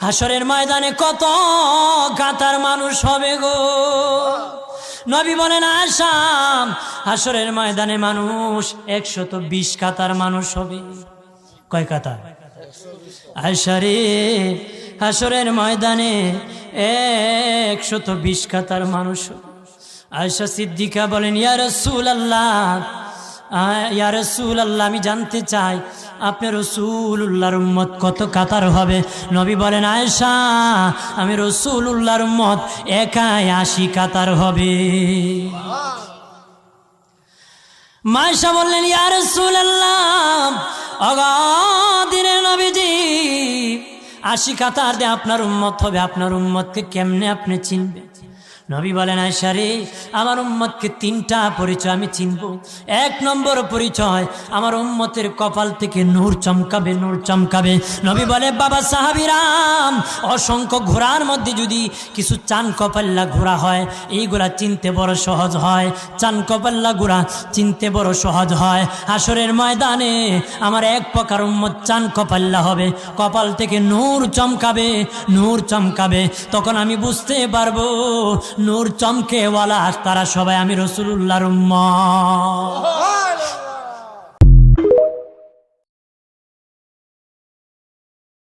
হাসরের ময়দানে কত কাতার মানুষ হবে গো। নবী বলেন আয়েশা, হাসরের ময়দানে মানুষ 120 কাতার মানুষ হবে। কয় কাতার? আয়েশা রে, হাসরের ময়দানে 120 কাতার মানুষ হবে। আয়েশা সিদ্দিকা বলেন ইয়া রাসূলুল্লাহ, ইয়া রাসূলুল্লাহ, আমি জানতে চাই আপনার রাসূলুল্লাহর উম্মত কত কাতার হবে? নবী বলেন আয়েশা, আমি রাসূলুল্লাহর উম্মত একাই 80 কাতার হবে। আয়েশা বললেন ইয়া রাসূলুল্লাহ, দিনের নবীজি 80 কাতার দিয়ে আপনার উম্মত হবে, আপনার উম্মতকে কেমনে আপনি চিনবেন? নবী বলেন আয়েশা রে, আমার উম্মতকে 3টা পরিচয় আমি চিনব। 1 নম্বর পরিচয়, আমার উম্মতের কপাল থেকে নূর চমকাবে, নূর চমকাবে। নবী বলে বাবা সাহাবীরাম, অসংখ্য ঘোড়ার মধ্যে যদি কিছু চান কপাল্লা ঘোড়া হয়, এইগুলা চিনতে বড় সহজ হয়। চান কপাল্লা ঘোড়া চিনতে বড় সহজ হয়। হাসরের ময়দানে আমার 1 প্রকার উম্মত চান কপাল্লা হবে, কপাল থেকে নূর চমকাবে, নূর চমকাবে। তখন আমি বুঝতে পারবো নূর চমকেওয়ালা তারা সবাই আমি রাসূলুল্লাহর উম্মত।